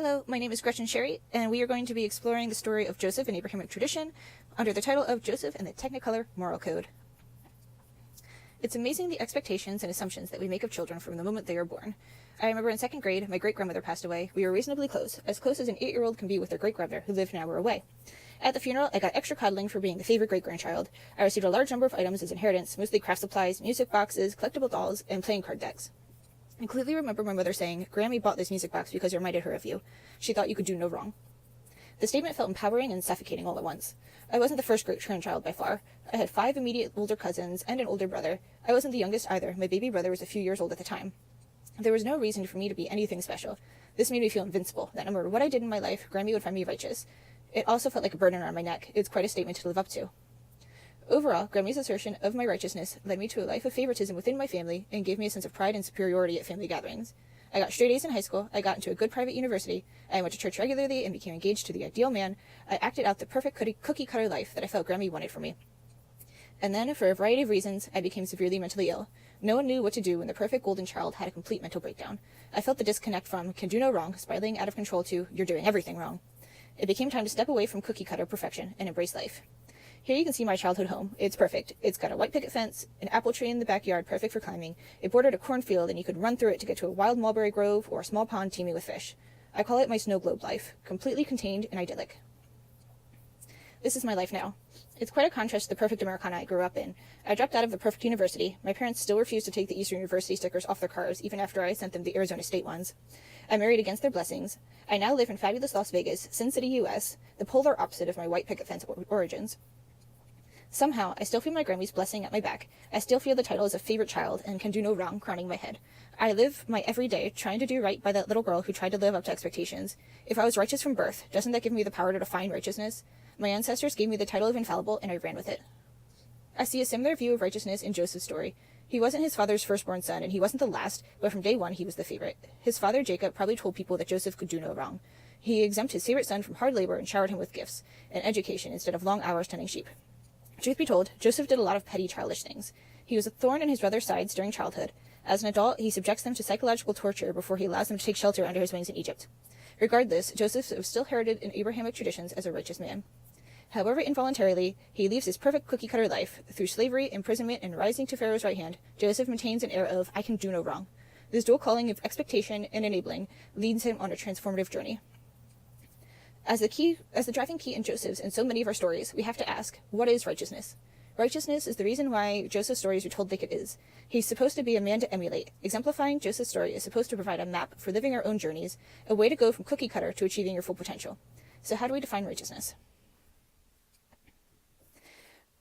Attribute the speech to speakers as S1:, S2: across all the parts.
S1: Hello, my name is Gretchen Sherry, and we are going to be exploring the story of Joseph in Abrahamic tradition under the title of Joseph and the Technicolor Moral Code. It's amazing the expectations and assumptions that we make of children from the moment they are born. I remember in second grade, my great-grandmother passed away. We were reasonably close as an 8-year-old can be with their great-grandmother, who lived an hour away. At the funeral, I got extra cuddling for being the favorite great-grandchild. I received a large number of items as inheritance, mostly craft supplies, music boxes, collectible dolls, and playing card decks. I clearly remember my mother saying, "Grammy bought this music box because it reminded her of you. She thought you could do no wrong." The statement felt empowering and suffocating all at once. I wasn't the first great-grandchild by far. I had 5 immediate older cousins and an older brother. I wasn't the youngest either. My baby brother was a few years old at the time. There was no reason for me to be anything special. This made me feel invincible, that no matter what I did in my life, Grammy would find me righteous. It also felt like a burden around my neck. It's quite a statement to live up to. Overall, Grammy's assertion of my righteousness led me to a life of favoritism within my family and gave me a sense of pride and superiority at family gatherings. I got straight A's in high school, I got into a good private university, I went to church regularly and became engaged to the ideal man. I acted out the perfect cookie-cutter life that I felt Grammy wanted for me. And then, for a variety of reasons, I became severely mentally ill. No one knew what to do when the perfect golden child had a complete mental breakdown. I felt the disconnect from "can do no wrong" spiraling out of control to "you're doing everything wrong." It became time to step away from cookie-cutter perfection and embrace life. Here you can see my childhood home. It's perfect. It's got a white picket fence, an apple tree in the backyard perfect for climbing. It bordered a cornfield and you could run through it to get to a wild mulberry grove or a small pond teeming with fish. I call it my snow globe life, completely contained and idyllic. This is my life now. It's quite a contrast to the perfect Americana I grew up in. I dropped out of the perfect university. My parents still refused to take the Eastern University stickers off their cars, even after I sent them the Arizona State ones. I married against their blessings. I now live in fabulous Las Vegas, Sin City, U.S., the polar opposite of my white picket fence origins. Somehow, I still feel my Grammy's blessing at my back. I still feel the title as a favorite child and can do no wrong crowning my head. I live my everyday trying to do right by that little girl who tried to live up to expectations. If I was righteous from birth, doesn't that give me the power to define righteousness? My ancestors gave me the title of infallible, and I ran with it. I see a similar view of righteousness in Joseph's story. He wasn't his father's firstborn son, and he wasn't the last, but from day one he was the favorite. His father, Jacob, probably told people that Joseph could do no wrong. He exempted his favorite son from hard labor and showered him with gifts and education instead of long hours tending sheep. Truth be told, Joseph did a lot of petty, childish things. He was a thorn in his brother's sides during childhood. As an adult, he subjects them to psychological torture before he allows them to take shelter under his wings in Egypt. Regardless, Joseph was still heralded in Abrahamic traditions as a righteous man. However, involuntarily, he leaves his perfect cookie-cutter life. Through slavery, imprisonment, and rising to Pharaoh's right hand, Joseph maintains an air of "I can do no wrong." This dual calling of expectation and enabling leads him on a transformative journey. As the driving key in Joseph's and so many of our stories, we have to ask, what is righteousness? Righteousness is the reason why Joseph's stories are told like it is. He's supposed to be a man to emulate. Exemplifying Joseph's story is supposed to provide a map for living our own journeys, a way to go from cookie-cutter to achieving your full potential. So how do we define righteousness?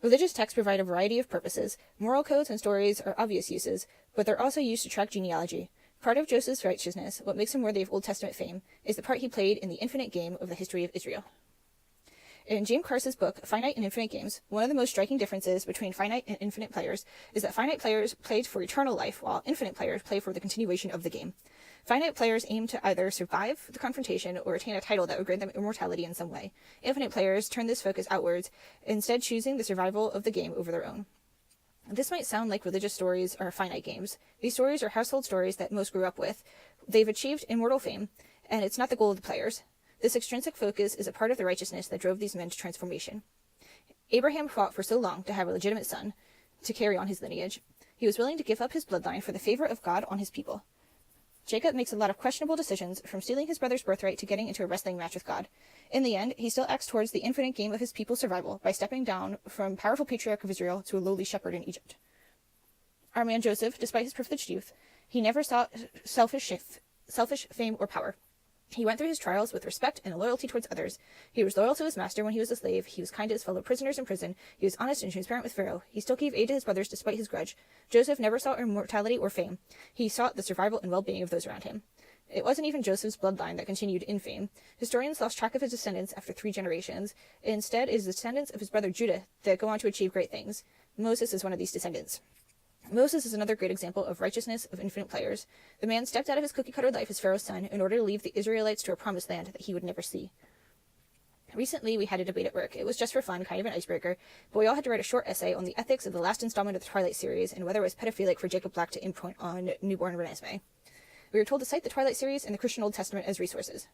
S1: Religious texts provide a variety of purposes. Moral codes and stories are obvious uses, but they're also used to track genealogy. Part of Joseph's righteousness, what makes him worthy of Old Testament fame, is the part he played in the infinite game of the history of Israel. In James Carse's book, Finite and Infinite Games, one of the most striking differences between finite and infinite players is that finite players play for eternal life, while infinite players play for the continuation of the game. Finite players aim to either survive the confrontation or attain a title that would grant them immortality in some way. Infinite players turn this focus outwards, instead choosing the survival of the game over their own. This might sound like religious stories are finite games. These stories are household stories that most grew up with. They've achieved immortal fame, and it's not the goal of the players. This extrinsic focus is a part of the righteousness that drove these men to transformation. Abraham fought for so long to have a legitimate son, to carry on his lineage. He was willing to give up his bloodline for the favor of God on his people. Jacob makes a lot of questionable decisions, from stealing his brother's birthright to getting into a wrestling match with God. In the end, he still acts towards the infinite game of his people's survival by stepping down from powerful patriarch of Israel to a lowly shepherd in Egypt. Our man Joseph, despite his privileged youth, he never sought selfish fame or power. He went through his trials with respect and loyalty towards others. He was loyal to his master when he was a slave. He was kind to his fellow prisoners in prison. He was honest and transparent with Pharaoh. He still gave aid to his brothers despite his grudge. Joseph never sought immortality or fame. He sought the survival and well-being of those around him. It wasn't even Joseph's bloodline that continued in fame. Historians lost track of his descendants after 3 generations. Instead, it is the descendants of his brother Judah that go on to achieve great things. Moses is one of these descendants. Moses is another great example of righteousness of infinite players. The man stepped out of his cookie-cutter life as Pharaoh's son in order to lead the Israelites to a promised land that he would never see. Recently, we had a debate at work. It was just for fun, kind of an icebreaker, but we all had to write a short essay on the ethics of the last installment of the Twilight series and whether it was pedophilic for Jacob Black to imprint on newborn Renesmee. We were told to cite the Twilight series and the Christian Old Testament as resources.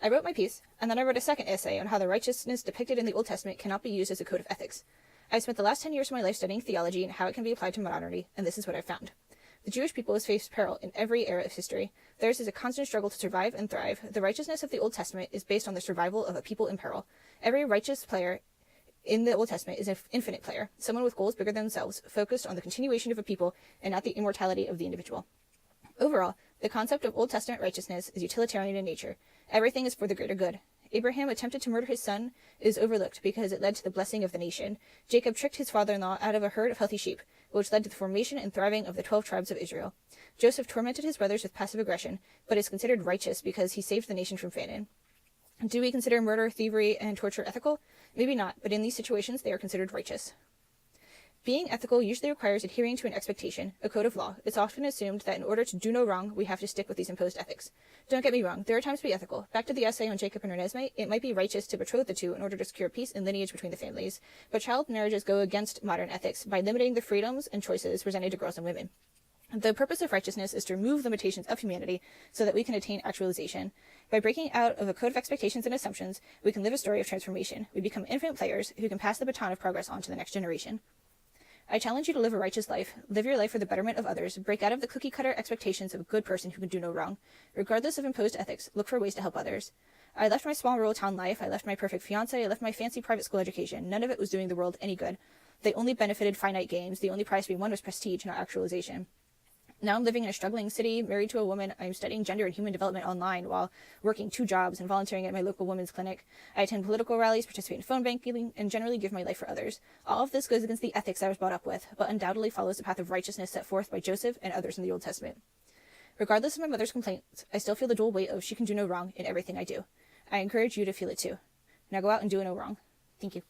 S1: I wrote my piece, and then I wrote a second essay on how the righteousness depicted in the Old Testament cannot be used as a code of ethics. I've spent the last 10 years of my life studying theology and how it can be applied to modernity, and this is what I've found. The Jewish people has faced peril in every era of history. Theirs is a constant struggle to survive and thrive. The righteousness of the Old Testament is based on the survival of a people in peril. Every righteous player in the Old Testament is an infinite player, someone with goals bigger than themselves, focused on the continuation of a people and not the immortality of the individual. Overall, the concept of Old Testament righteousness is utilitarian in nature. Everything is for the greater good. Abraham attempted to murder his son is overlooked because it led to the blessing of the nation. Jacob tricked his father-in-law out of a herd of healthy sheep, which led to the formation and thriving of the 12 tribes of Israel. Joseph tormented his brothers with passive aggression, but is considered righteous because he saved the nation from famine. Do we consider murder, thievery, and torture ethical? Maybe not, but in these situations they are considered righteous. Being ethical usually requires adhering to an expectation, a code of law. It's often assumed that in order to do no wrong, we have to stick with these imposed ethics. Don't get me wrong, there are times to be ethical. Back to the essay on Jacob and Renesmee, it might be righteous to betroth the two in order to secure peace and lineage between the families, but child marriages go against modern ethics by limiting the freedoms and choices presented to girls and women. The purpose of righteousness is to remove limitations of humanity so that we can attain actualization. By breaking out of a code of expectations and assumptions, we can live a story of transformation. We become infinite players who can pass the baton of progress on to the next generation. I challenge you to live a righteous life. Live your life for the betterment of others. Break out of the cookie-cutter expectations of a good person who can do no wrong. Regardless of imposed ethics, look for ways to help others. I left my small rural town life. I left my perfect fiancé. I left my fancy private school education. None of it was doing the world any good. They only benefited finite gains. The only prize to be won was prestige, not actualization. Now I'm living in a struggling city, married to a woman. I'm studying gender and human development online while working 2 jobs and volunteering at my local women's clinic. I attend political rallies, participate in phone banking, and generally give my life for others. All of this goes against the ethics I was brought up with, but undoubtedly follows the path of righteousness set forth by Joseph and others in the Old Testament. Regardless of my mother's complaints, I still feel the dual weight of she can do no wrong in everything I do. I encourage you to feel it too. Now go out and do no wrong. Thank you.